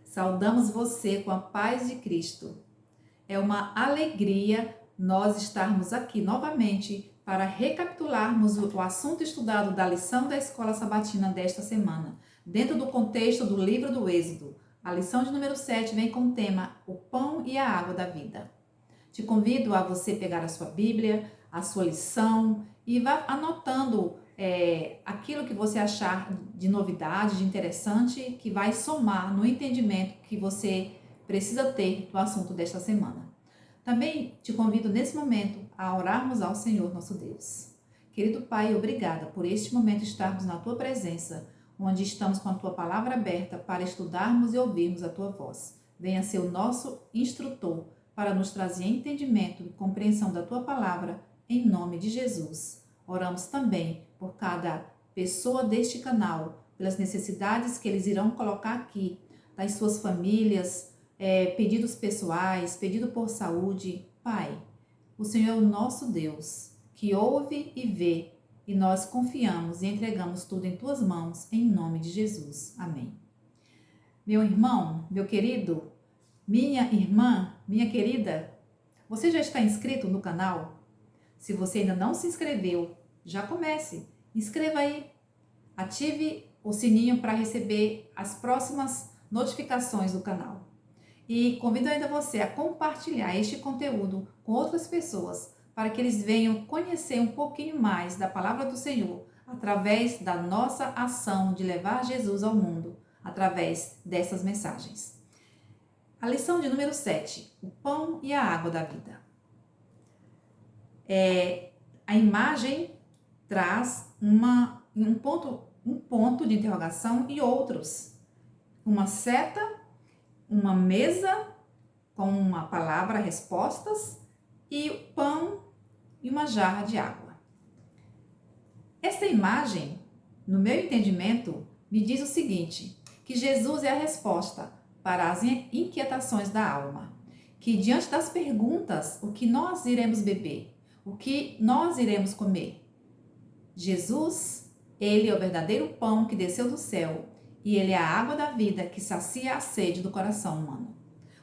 Saudamos você com a paz de Cristo. É uma alegria nós estarmos aqui novamente para recapitularmos o assunto estudado da lição da Escola Sabatina desta semana, dentro do contexto do livro do Êxodo. A lição de número 7 vem com o tema O Pão e a Água da Vida. Te convido a você pegar a sua Bíblia, a sua lição e vá anotando aquilo que você achar de novidade, de interessante, que vai somar no entendimento que você precisa ter do assunto desta semana. Também te convido nesse momento a orarmos ao Senhor nosso Deus. Querido Pai, obrigada por este momento estarmos na Tua presença, onde estamos com a Tua palavra aberta para estudarmos e ouvirmos a Tua voz. Venha ser o nosso instrutor para nos trazer entendimento e compreensão da Tua palavra, em nome de Jesus. Oramos também por cada pessoa deste canal, pelas necessidades que eles irão colocar aqui, das suas famílias, pedidos pessoais, pedido por saúde. Pai, o Senhor é o nosso Deus, que ouve e vê, e nós confiamos e entregamos tudo em Tuas mãos, em nome de Jesus. Amém. Meu irmão, meu querido, minha irmã, minha querida, você já está inscrito no canal? Se você ainda não se inscreveu, já comece. Inscreva aí. Ative o sininho para receber as próximas notificações do canal. E convido ainda você a compartilhar este conteúdo com outras pessoas, para que eles venham conhecer um pouquinho mais da palavra do Senhor, através da nossa ação de levar Jesus ao mundo, através dessas mensagens. A lição de número 7, o pão e a água da vida. A imagem traz um ponto de interrogação e outros. Uma seta, uma mesa com uma palavra, respostas, e o pão e uma jarra de água. Esta imagem, no meu entendimento, me diz o seguinte, que Jesus é a resposta para as inquietações da alma, que diante das perguntas, o que nós iremos beber, o que nós iremos comer, Jesus, Ele é o verdadeiro pão que desceu do céu e Ele é a água da vida que sacia a sede do coração humano.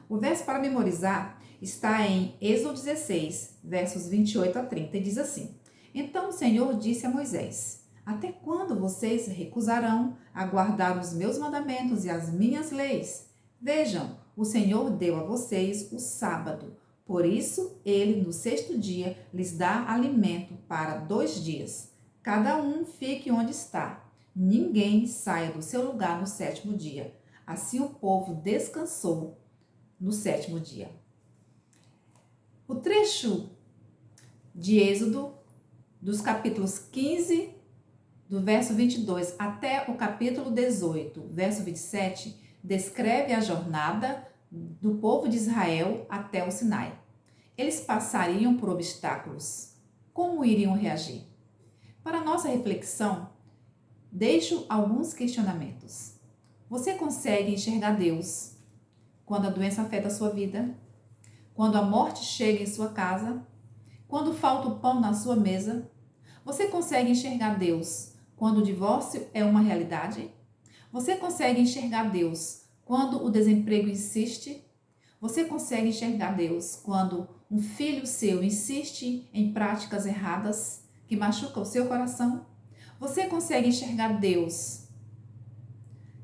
O verso para memorizar está em Êxodo 16, versos 28 a 30 e diz assim: Então o Senhor disse a Moisés: Até quando vocês recusarão a guardar os meus mandamentos e as minhas leis? Vejam, o Senhor deu a vocês o sábado. Por isso, Ele, no sexto dia, lhes dá alimento para 2 dias. Cada um fique onde está. Ninguém saia do seu lugar no 7º dia. Assim o povo descansou no 7º dia. O trecho de Êxodo, dos capítulos 15, do verso 22 até o capítulo 18, verso 27, descreve a jornada do povo de Israel até o Sinai. Eles passariam por obstáculos. Como iriam reagir? Para nossa reflexão, deixo alguns questionamentos. Você consegue enxergar Deus quando a doença afeta a sua vida? Quando a morte chega em sua casa? Quando falta o pão na sua mesa? Você consegue enxergar Deus quando o divórcio é uma realidade? Você consegue enxergar Deus quando o desemprego insiste? Você consegue enxergar Deus quando um filho seu insiste em práticas erradas que machucam o seu coração? Você consegue enxergar Deus?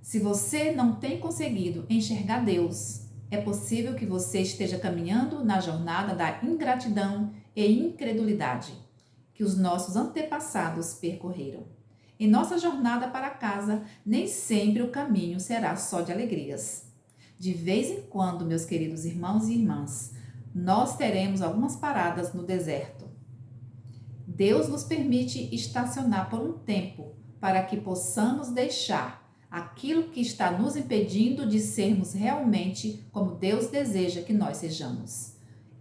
Se você não tem conseguido enxergar Deus, é possível que você esteja caminhando na jornada da ingratidão e incredulidade que os nossos antepassados percorreram. Em nossa jornada para casa, nem sempre o caminho será só de alegrias. De vez em quando, meus queridos irmãos e irmãs, nós teremos algumas paradas no deserto. Deus nos permite estacionar por um tempo para que possamos deixar aquilo que está nos impedindo de sermos realmente como Deus deseja que nós sejamos.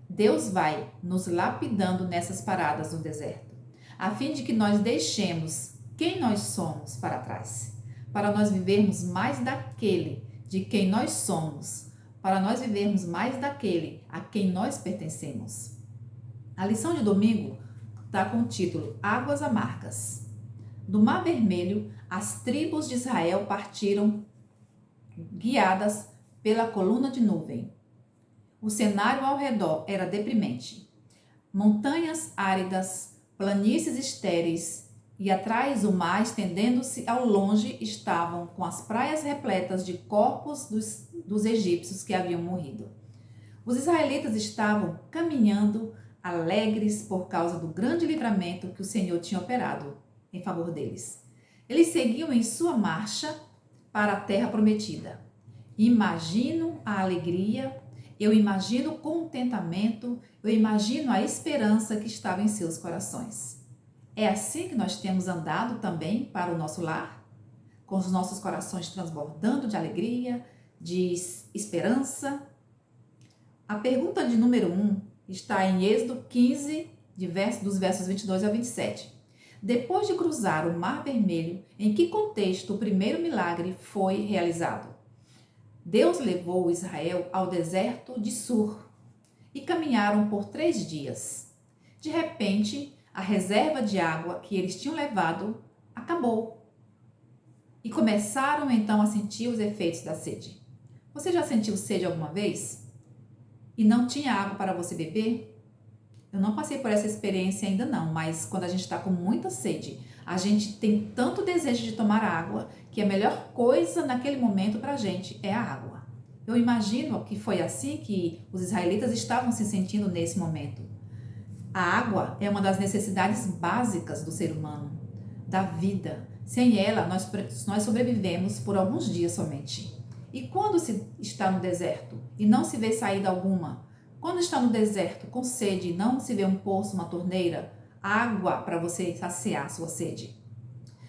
Deus vai nos lapidando nessas paradas no deserto, a fim de que nós deixemos quem nós somos para trás, para nós vivermos mais daquele de quem nós somos, para nós vivermos mais daquele a quem nós pertencemos. A lição de domingo está com o título Águas Amargas. Do Mar Vermelho, as tribos de Israel partiram guiadas pela coluna de nuvem. O cenário ao redor era deprimente. Montanhas áridas, planícies estéreis e atrás o mar estendendo-se ao longe estavam com as praias repletas de corpos dos egípcios que haviam morrido. Os israelitas estavam caminhando alegres por causa do grande livramento que o Senhor tinha operado em favor deles. Eles seguiam em sua marcha para a terra prometida. Imagino a alegria, eu imagino o contentamento, eu imagino a esperança que estava em seus corações. É assim que nós temos andado também para o nosso lar, com os nossos corações transbordando de alegria, de esperança. A pergunta de número 1 está em Êxodo 15, dos versos 22 a 27. Depois de cruzar o Mar Vermelho, em que contexto o primeiro milagre foi realizado? Deus levou Israel ao deserto de Sur e caminharam por 3 dias. De repente, a reserva de água que eles tinham levado acabou e começaram então a sentir os efeitos da sede. Você já sentiu sede alguma vez? E não tinha água para você beber? Eu não passei por essa experiência ainda não, mas quando a gente está com muita sede, a gente tem tanto desejo de tomar água que a melhor coisa naquele momento para a gente é a água. Eu imagino que foi assim que os israelitas estavam se sentindo nesse momento. A água é uma das necessidades básicas do ser humano, da vida. Sem ela, nós sobrevivemos por alguns dias somente. E quando se está no deserto e não se vê saída alguma, quando está no deserto com sede e não se vê um poço, uma torneira, água para você saciar sua sede.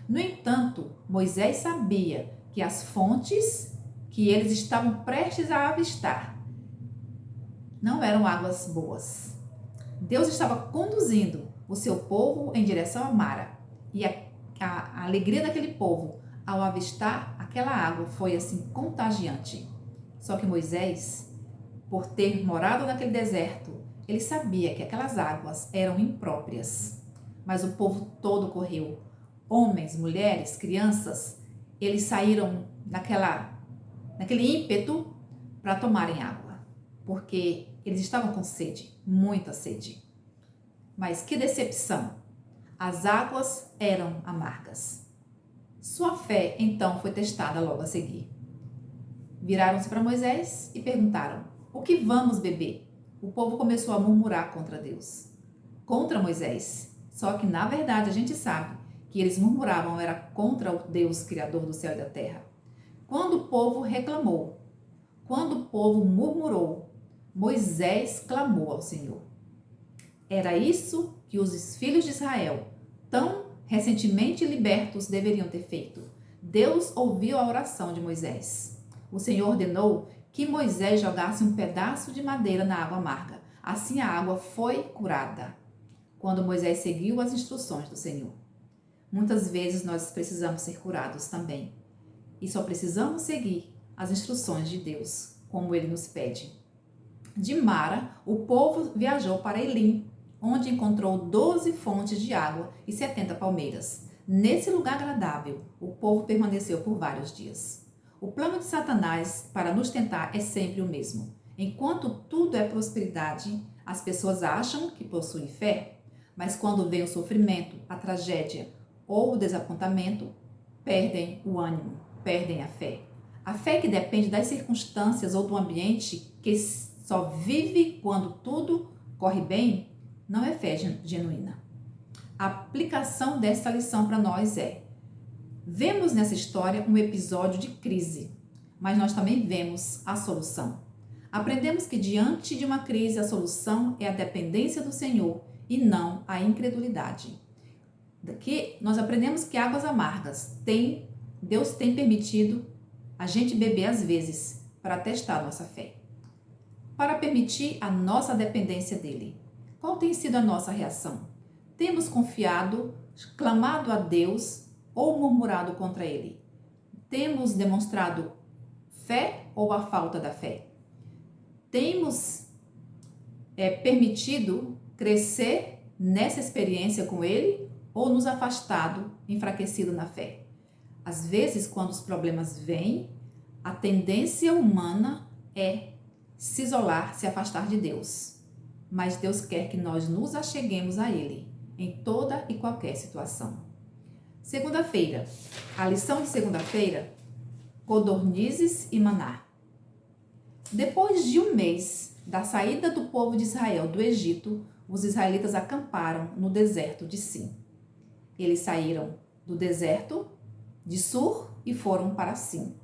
No entanto, Moisés sabia que as fontes que eles estavam prestes a avistar não eram águas boas. Deus estava conduzindo o seu povo em direção a Mara e a alegria daquele povo ao avistar aquela água foi assim contagiante. Só que Moisés, por ter morado naquele deserto, ele sabia que aquelas águas eram impróprias. Mas o povo todo correu. Homens, mulheres, crianças, eles saíram naquele ímpeto para tomarem água, porque eles estavam com sede, muita sede. Mas que decepção! As águas eram amargas. Sua fé, então, foi testada logo a seguir. Viraram-se para Moisés e perguntaram: o que vamos beber? O povo começou a murmurar contra Deus, contra Moisés. Só que, na verdade, a gente sabe que eles murmuravam era contra o Deus Criador do céu e da terra. Quando o povo reclamou, quando o povo murmurou, Moisés clamou ao Senhor. Era isso que os filhos de Israel, tão recentemente libertos, deveriam ter feito. Deus ouviu a oração de Moisés. O Senhor ordenou que Moisés jogasse um pedaço de madeira na água amarga. Assim a água foi curada, quando Moisés seguiu as instruções do Senhor. Muitas vezes nós precisamos ser curados também. E só precisamos seguir as instruções de Deus, como Ele nos pede. De Mara, o povo viajou para Elim, onde encontrou 12 fontes de água e 70 palmeiras. Nesse lugar agradável, o povo permaneceu por vários dias. O plano de Satanás para nos tentar é sempre o mesmo. Enquanto tudo é prosperidade, as pessoas acham que possuem fé, mas quando vem o sofrimento, a tragédia ou o desapontamento, perdem o ânimo, perdem a fé. A fé que depende das circunstâncias ou do ambiente, que só vive quando tudo corre bem, não é fé genuína. A aplicação desta lição para nós é: vemos nessa história um episódio de crise, mas nós também vemos a solução. Aprendemos que diante de uma crise a solução é a dependência do Senhor e não a incredulidade. Daqui nós aprendemos que águas amargas Deus tem permitido a gente beber às vezes para testar a nossa fé, para permitir a nossa dependência dele. Qual tem sido a nossa reação? Temos confiado, clamado a Deus ou murmurado contra ele? Temos demonstrado fé ou a falta da fé? Temos permitido crescer nessa experiência com ele ou nos afastado, enfraquecido na fé? Às vezes, quando os problemas vêm, A tendência humana é se isolar, se afastar de Deus. Mas Deus quer que nós nos acheguemos a Ele em toda e qualquer situação. Segunda-feira. A lição de segunda-feira: codornizes e maná. Depois de um mês da saída do povo de Israel do Egito, os israelitas acamparam no deserto de Sim. Eles saíram do deserto de Sur e foram para Sim.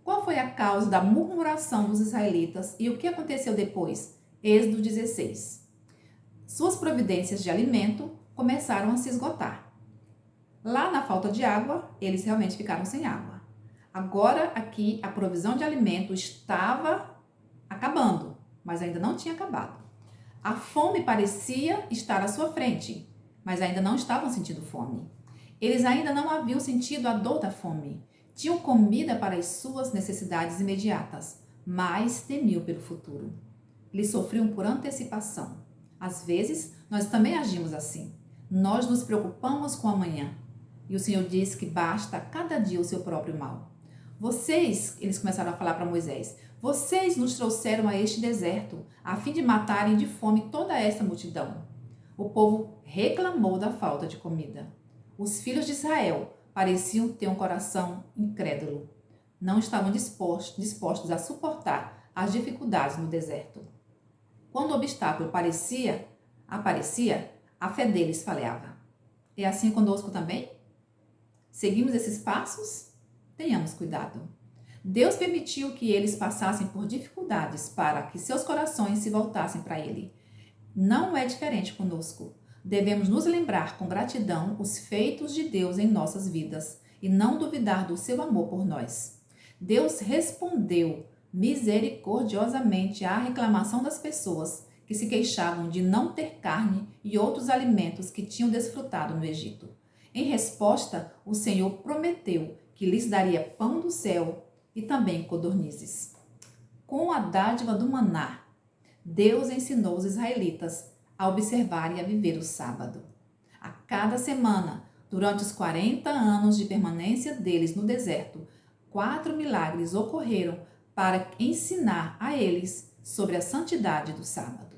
Qual foi a causa da murmuração dos israelitas e o que aconteceu depois? Êxodo 16. Suas providências de alimento começaram a se esgotar. Lá na falta de água, eles realmente ficaram sem água. Agora aqui a provisão de alimento estava acabando, mas ainda não tinha acabado. A fome parecia estar à sua frente, mas ainda não estavam sentindo fome. Eles ainda não haviam sentido a dor da fome. Tinham comida para as suas necessidades imediatas, mas temiam pelo futuro. Eles sofriam por antecipação. Às vezes, nós também agimos assim. Nós nos preocupamos com o amanhã. E o Senhor diz que basta a cada dia o seu próprio mal. Eles começaram a falar para Moisés, vocês nos trouxeram a este deserto, a fim de matarem de fome toda esta multidão. O povo reclamou da falta de comida. Os filhos de Israel pareciam ter um coração incrédulo. Não estavam dispostos a suportar as dificuldades no deserto. Quando o obstáculo aparecia, a fé deles falhava. É assim conosco também? Seguimos esses passos? Tenhamos cuidado. Deus permitiu que eles passassem por dificuldades para que seus corações se voltassem para Ele. Não é diferente conosco. Devemos nos lembrar com gratidão os feitos de Deus em nossas vidas e não duvidar do seu amor por nós. Deus respondeu misericordiosamente à reclamação das pessoas que se queixavam de não ter carne e outros alimentos que tinham desfrutado no Egito. Em resposta, o Senhor prometeu que lhes daria pão do céu e também codornizes. Com a dádiva do maná, Deus ensinou os israelitas a observar e a viver o sábado. A cada semana, durante os 40 anos de permanência deles no deserto, 4 milagres ocorreram para ensinar a eles sobre a santidade do sábado.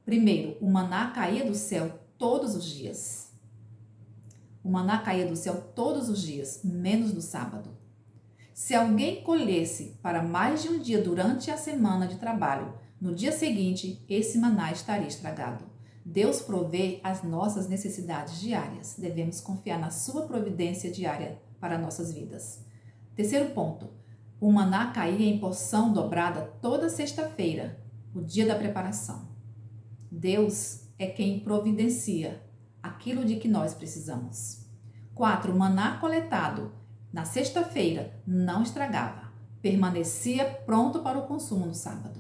Primeiro, o maná caía do céu todos os dias. O maná caía do céu todos os dias, menos no sábado. Se alguém colhesse para mais de um dia durante a semana de trabalho, no dia seguinte, esse maná estaria estragado. Deus provê as nossas necessidades diárias. Devemos confiar na sua providência diária para nossas vidas. Terceiro ponto. O maná caía em porção dobrada toda sexta-feira, o dia da preparação. Deus é quem providencia aquilo de que nós precisamos. 4. O maná coletado na sexta-feira não estragava, permanecia pronto para o consumo no sábado.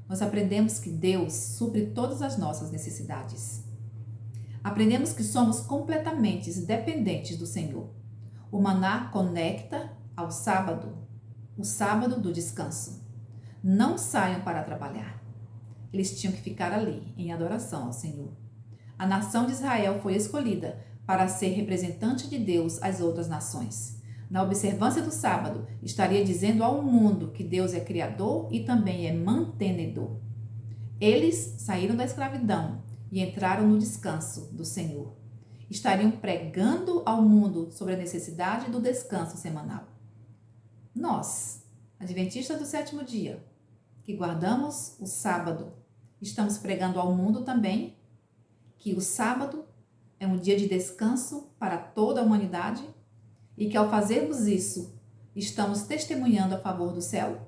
Nós aprendemos que Deus supre todas as nossas necessidades. Aprendemos que somos completamente dependentes do Senhor. O maná conecta ao sábado, o sábado do descanso. Não saiam para trabalhar. Eles tinham que ficar ali, em adoração ao Senhor. A nação de Israel foi escolhida para ser representante de Deus às outras nações. Na observância do sábado, estaria dizendo ao mundo que Deus é criador e também é mantenedor. Eles saíram da escravidão e entraram no descanso do Senhor. Estariam pregando ao mundo sobre a necessidade do descanso semanal. Nós, adventistas do sétimo dia, que guardamos o sábado, estamos pregando ao mundo também que o sábado é um dia de descanso para toda a humanidade e que ao fazermos isso, estamos testemunhando a favor do céu?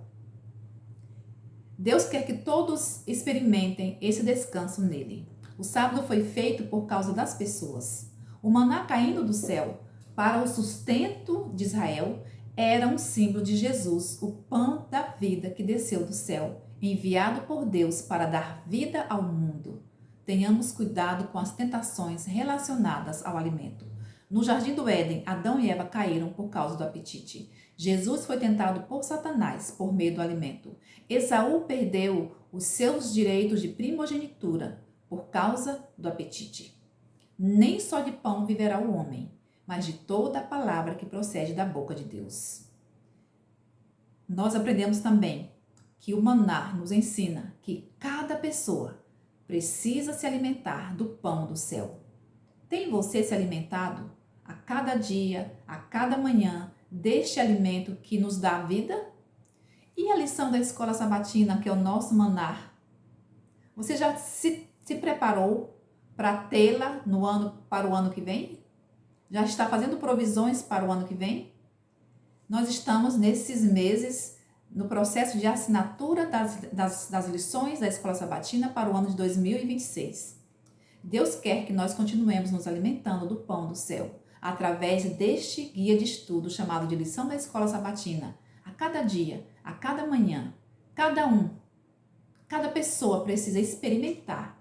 Deus quer que todos experimentem esse descanso nele. O sábado foi feito por causa das pessoas. O maná caindo do céu para o sustento de Israel era um símbolo de Jesus, o pão da vida que desceu do céu, enviado por Deus para dar vida ao mundo. Tenhamos cuidado com as tentações relacionadas ao alimento. No jardim do Éden, Adão e Eva caíram por causa do apetite. Jesus foi tentado por Satanás por meio do alimento. Esaú perdeu os seus direitos de primogenitura por causa do apetite. Nem só de pão viverá o homem, mas de toda a palavra que procede da boca de Deus. nós aprendemos também que o maná nos ensina que cada pessoa precisa se alimentar do pão do céu. Tem você se alimentado a cada dia, a cada manhã, deste alimento que nos dá a vida? E a lição da escola sabatina, que é o nosso maná? Você já se preparou para tê-la para o ano que vem? Já está fazendo provisões para o ano que vem? Nós estamos nesses meses no processo de assinatura das lições da escola sabatina para o ano de 2026. Deus quer que nós continuemos nos alimentando do pão do céu, através deste guia de estudo chamado de lição da escola sabatina. A cada dia, a cada manhã, cada pessoa precisa experimentar,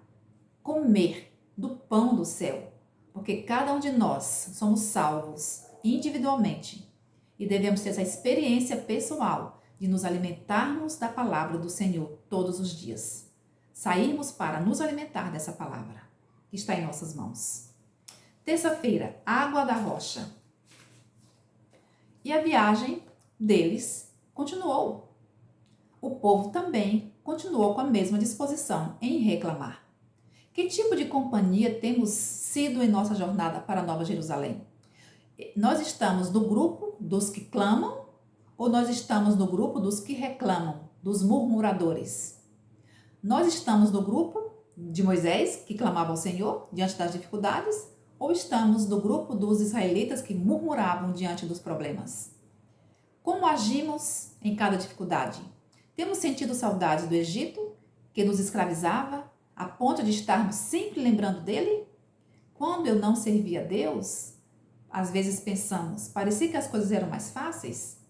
comer do pão do céu, porque cada um de nós somos salvos individualmente e devemos ter essa experiência pessoal de nos alimentarmos da palavra do Senhor todos os dias. Sairmos para nos alimentar dessa palavra que está em nossas mãos. Terça-feira, água da rocha. E a viagem deles continuou. O povo também continuou com a mesma disposição em reclamar. Que tipo de companhia temos sido em nossa jornada para a Nova Jerusalém? Nós estamos no grupo dos que clamam ou nós estamos no grupo dos que reclamam, dos murmuradores? Nós estamos no grupo de Moisés, que clamava ao Senhor diante das dificuldades, ou estamos no grupo dos israelitas que murmuravam diante dos problemas? Como agimos em cada dificuldade? Temos sentido saudades do Egito, que nos escravizava, a ponto de estarmos sempre lembrando dele? Quando eu não servia a Deus, às vezes pensamos, parecia que as coisas eram mais fáceis.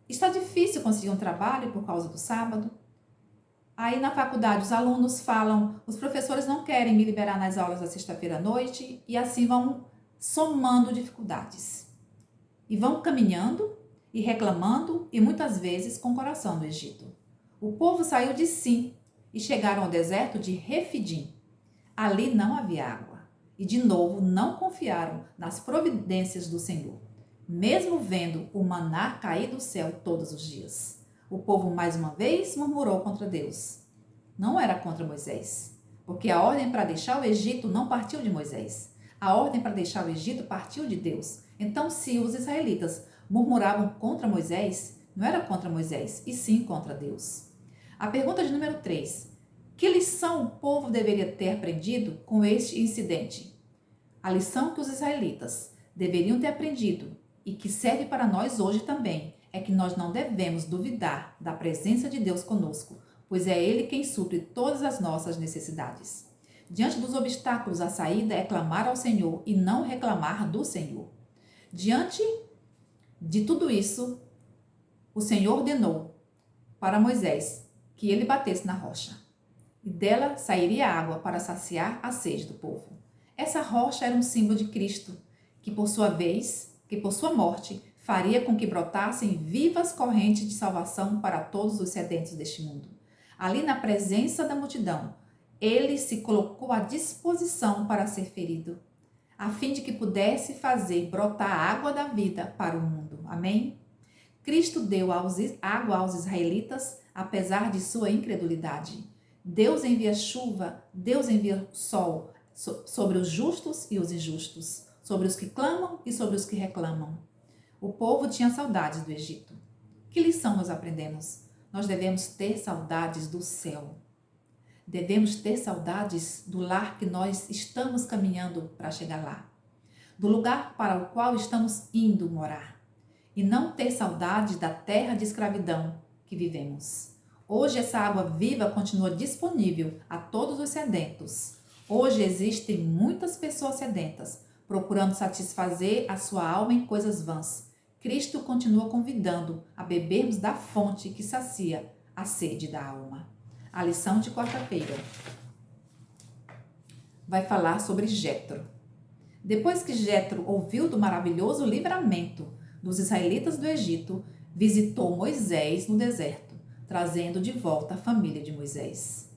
Está difícil conseguir um trabalho por causa do sábado. Aí na faculdade os alunos falam, os professores não querem me liberar nas aulas da sexta-feira à noite, e assim vão somando dificuldades. E vão caminhando e reclamando, e muitas vezes com o coração no Egito. O povo saiu de Sim e chegaram ao deserto de Refidim. Ali não havia água. E de novo não confiaram nas providências do Senhor, mesmo vendo o maná cair do céu todos os dias. O povo mais uma vez murmurou contra Deus. Não era contra Moisés, porque a ordem para deixar o Egito não partiu de Moisés. A ordem para deixar o Egito partiu de Deus. Então, se os israelitas murmuravam contra Moisés, não era contra Moisés, e sim contra Deus. A pergunta de número 3. Que lição o povo deveria ter aprendido com este incidente? A lição que os israelitas deveriam ter aprendido e que serve para nós hoje também é que nós não devemos duvidar da presença de Deus conosco, pois é Ele quem supre todas as nossas necessidades. Diante dos obstáculos, a saída é clamar ao Senhor e não reclamar do Senhor. Diante de tudo isso, o Senhor ordenou para Moisés que ele batesse na rocha, e dela sairia água para saciar a sede do povo. Essa rocha era um símbolo de Cristo, que por sua morte, faria com que brotassem vivas correntes de salvação para todos os sedentos deste mundo. Ali na presença da multidão, ele se colocou à disposição para ser ferido, a fim de que pudesse fazer brotar a água da vida para o mundo. Amém? Cristo deu água aos israelitas, apesar de sua incredulidade. Deus envia chuva, Deus envia sol sobre os justos e os injustos, sobre os que clamam e sobre os que reclamam. O povo tinha saudades do Egito. Que lição nós aprendemos? Nós devemos ter saudades do céu. Devemos ter saudades do lar que nós estamos caminhando para chegar lá, do lugar para o qual estamos indo morar, e não ter saudade da terra de escravidão que vivemos. Hoje essa água viva continua disponível a todos os sedentos. Hoje existem muitas pessoas sedentas, procurando satisfazer a sua alma em coisas vãs. Cristo continua convidando a bebermos da fonte que sacia a sede da alma. A lição de quarta-feira vai falar sobre Jetro. Depois que Jetro ouviu do maravilhoso livramento dos israelitas do Egito, visitou Moisés no deserto, trazendo de volta a família de Moisés.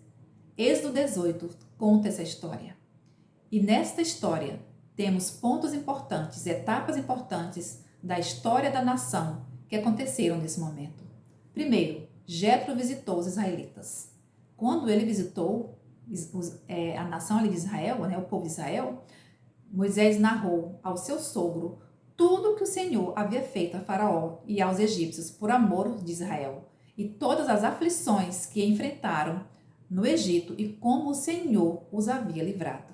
Êxodo 18 conta essa história. E nesta história temos pontos importantes, etapas importantes da história da nação que aconteceram nesse momento. Primeiro, Jetro visitou os israelitas. Quando ele visitou a nação ali de Israel, né, o povo de Israel, Moisés narrou ao seu sogro tudo que o Senhor havia feito a Faraó e aos egípcios por amor de Israel, e todas as aflições que enfrentaram no Egito e como o Senhor os havia livrado.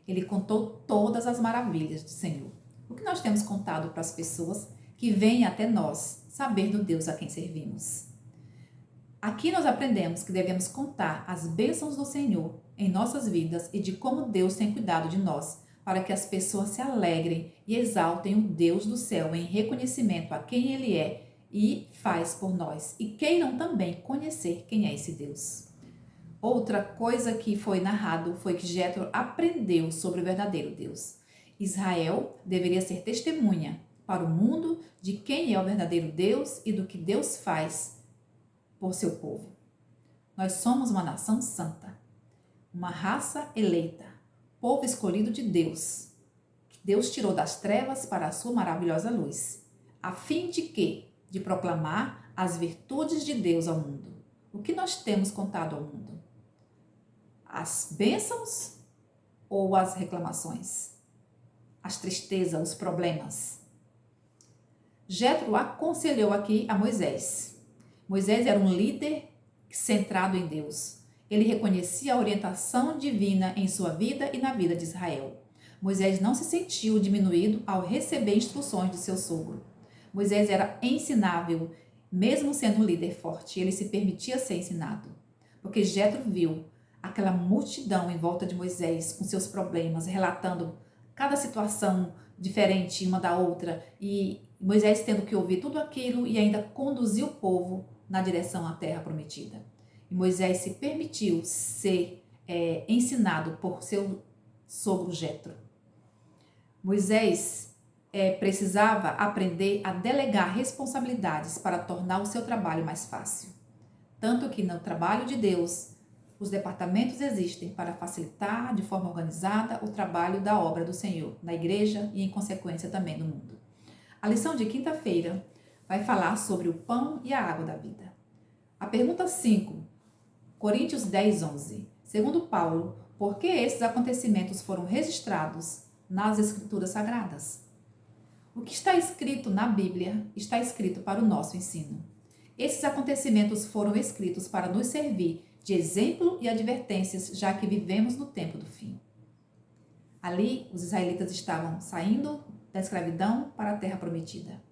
Ele contou todas as maravilhas do Senhor. O que nós temos contado para as pessoas que vêm até nós saber do Deus a quem servimos. Aqui nós aprendemos que devemos contar as bênçãos do Senhor em nossas vidas e de como Deus tem cuidado de nós, para que as pessoas se alegrem e exaltem o Deus do céu em reconhecimento a quem Ele é e faz por nós, e queiram também conhecer quem é esse Deus. Outra coisa que foi narrado foi que Jetro aprendeu sobre o verdadeiro Deus. Israel deveria ser testemunha para o mundo de quem é o verdadeiro Deus e do que Deus faz por seu povo. Nós somos uma nação santa, uma raça eleita, povo escolhido de Deus, que Deus tirou das trevas para a sua maravilhosa luz, a fim de quê? De proclamar as virtudes de Deus ao mundo. O que nós temos contado ao mundo? As bênçãos ou as reclamações? As tristezas, os problemas? Jetro aconselhou aqui a Moisés. Moisés era um líder centrado em Deus. Ele reconhecia a orientação divina em sua vida e na vida de Israel. Moisés não se sentiu diminuído ao receber instruções de seu sogro. Moisés era ensinável, mesmo sendo um líder forte. Ele se permitia ser ensinado, porque Jetro viu aquela multidão em volta de Moisés com seus problemas, relatando cada situação diferente uma da outra, e Moisés tendo que ouvir tudo aquilo e ainda conduzir o povo na direção à terra prometida. E Moisés se permitiu ser ensinado por seu sogro Jetro. Moisés precisava aprender a delegar responsabilidades para tornar o seu trabalho mais fácil. Tanto que no trabalho de Deus, os departamentos existem para facilitar de forma organizada o trabalho da obra do Senhor, na igreja e em consequência também no mundo. A lição de quinta-feira vai falar sobre o pão e a água da vida. A pergunta 5, Coríntios 10, 11. Segundo Paulo, por que esses acontecimentos foram registrados nas Escrituras Sagradas? O que está escrito na Bíblia está escrito para o nosso ensino. Esses acontecimentos foram escritos para nos servir de exemplo e advertências, já que vivemos no tempo do fim. Ali, os israelitas estavam saindo da escravidão para a terra prometida.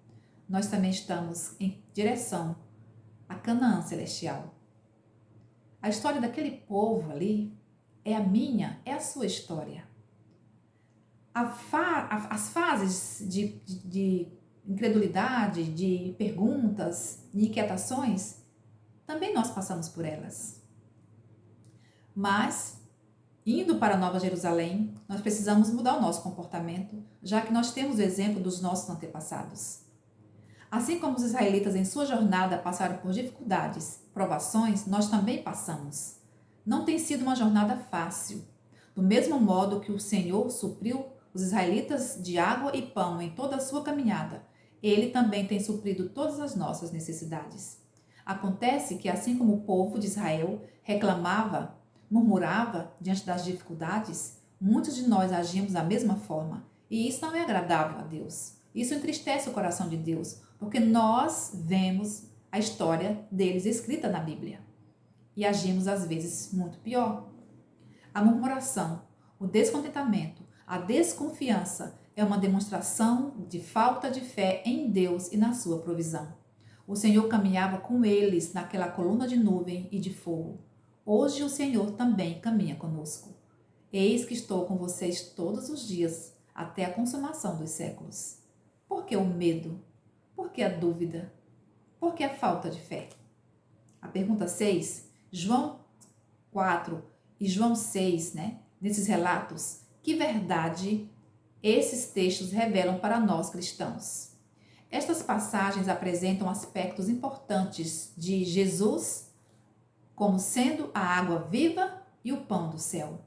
Nós também estamos em direção a Canaã celestial. A história daquele povo ali é a minha, é a sua história. As fases de incredulidade, de perguntas, de inquietações, também nós passamos por elas. Mas, indo para Nova Jerusalém, nós precisamos mudar o nosso comportamento, já que nós temos o exemplo dos nossos antepassados. Assim como os israelitas em sua jornada passaram por dificuldades, provações, nós também passamos. Não tem sido uma jornada fácil. Do mesmo modo que o Senhor supriu os israelitas de água e pão em toda a sua caminhada, Ele também tem suprido todas as nossas necessidades. Acontece que, assim como o povo de Israel reclamava, murmurava diante das dificuldades, muitos de nós agimos da mesma forma. E isso não é agradável a Deus. Isso entristece o coração de Deus, porque nós vemos a história deles escrita na Bíblia e agimos às vezes muito pior. A murmuração, o descontentamento, a desconfiança é uma demonstração de falta de fé em Deus e na sua provisão. O Senhor caminhava com eles naquela coluna de nuvem e de fogo. Hoje o Senhor também caminha conosco. Eis que estou com vocês todos os dias, até a consumação dos séculos. Por que o medo? Por que a dúvida? Por que a falta de fé? A pergunta 6, João 4 e João 6, nesses relatos, que verdade esses textos revelam para nós cristãos? Estas passagens apresentam aspectos importantes de Jesus como sendo a água viva e o pão do céu.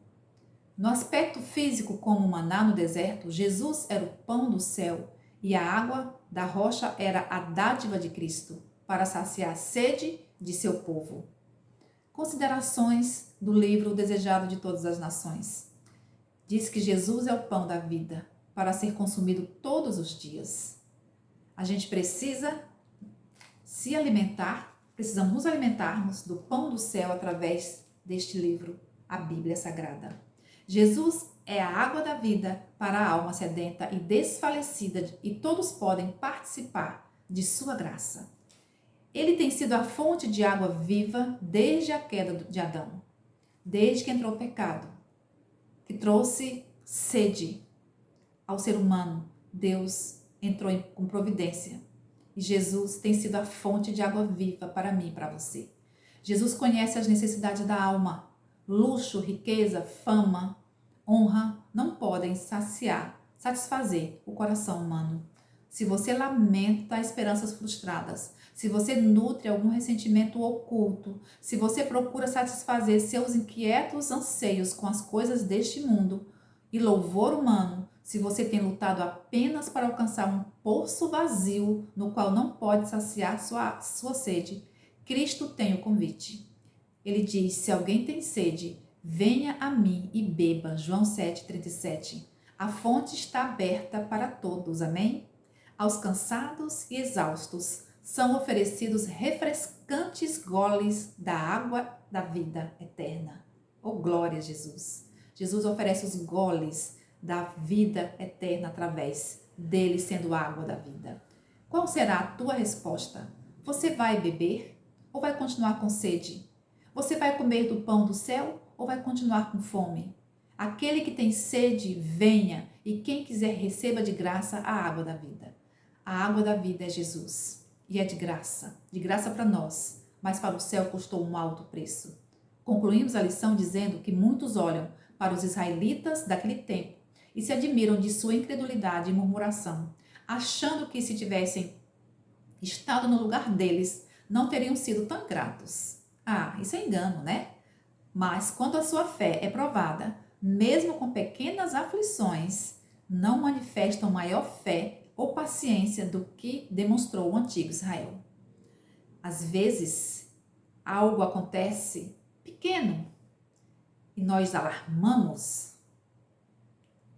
No aspecto físico, como o maná no deserto, Jesus era o pão do céu e a água da rocha era a dádiva de Cristo para saciar a sede de seu povo. Considerações do livro O Desejado de Todas as Nações. Diz que Jesus é o pão da vida, para ser consumido todos os dias. A gente precisa se alimentar, precisamos nos alimentarmos do pão do céu através deste livro, a Bíblia Sagrada. Jesus é a água da vida para a alma sedenta e desfalecida, e todos podem participar de sua graça. Ele tem sido a fonte de água viva desde a queda de Adão, desde que entrou o pecado, que trouxe sede ao ser humano. Deus entrou com providência e Jesus tem sido a fonte de água viva para mim e para você. Jesus conhece as necessidades da alma. Luxo, riqueza, fama, honra não podem satisfazer o coração humano. Se você lamenta esperanças frustradas, se você nutre algum ressentimento oculto, se você procura satisfazer seus inquietos anseios com as coisas deste mundo e louvor humano, se você tem lutado apenas para alcançar um poço vazio no qual não pode saciar sua sede, Cristo tem o convite. Ele diz: se alguém tem sede, venha a mim e beba. João 7,37. A fonte está aberta para todos, amém? Aos cansados e exaustos são oferecidos refrescantes goles da água da vida eterna. Oh, glória a Jesus! Jesus oferece os goles da vida eterna através dele sendo a água da vida. Qual será a tua resposta? Você vai beber ou vai continuar com sede? Você vai comer do pão do céu ou vai continuar com fome? Aquele que tem sede, venha, e quem quiser receba de graça a água da vida. A água da vida é Jesus e é de graça para nós, mas para o céu custou um alto preço. Concluímos a lição dizendo que muitos olham para os israelitas daquele tempo e se admiram de sua incredulidade e murmuração, achando que se tivessem estado no lugar deles, não teriam sido tão gratos. Ah, isso é engano, né? Mas quando a sua fé é provada, mesmo com pequenas aflições, não manifestam maior fé ou paciência do que demonstrou o antigo Israel. Às vezes, algo acontece pequeno e nós alarmamos.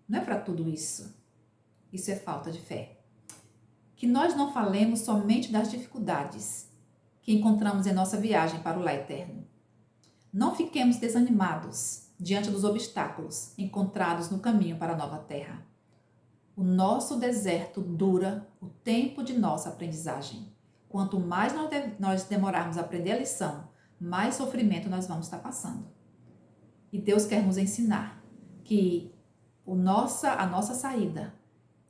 Não é para tudo isso. Isso é falta de fé. Que nós não falemos somente das dificuldades que encontramos em nossa viagem para o lar eterno. Não fiquemos desanimados diante dos obstáculos encontrados no caminho para a nova terra. O nosso deserto dura o tempo de nossa aprendizagem. Quanto mais nós demorarmos a aprender a lição, mais sofrimento nós vamos estar passando. E Deus quer nos ensinar que a nossa saída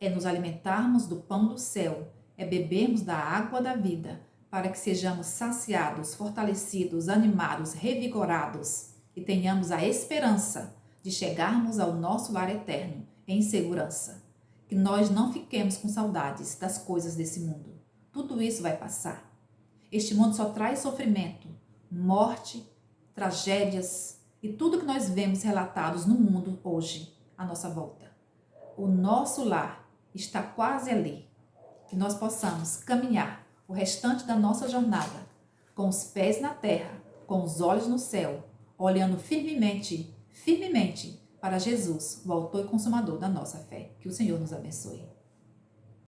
é nos alimentarmos do pão do céu, é bebermos da água da vida, para que sejamos saciados, fortalecidos, animados, revigorados e tenhamos a esperança de chegarmos ao nosso lar eterno em segurança. Que nós não fiquemos com saudades das coisas desse mundo. Tudo isso vai passar. Este mundo só traz sofrimento, morte, tragédias e tudo que nós vemos relatados no mundo hoje, à nossa volta. O nosso lar está quase ali. Que nós possamos caminhar o restante da nossa jornada com os pés na terra, com os olhos no céu, olhando firmemente para Jesus, o autor e consumador da nossa fé. Que o Senhor nos abençoe.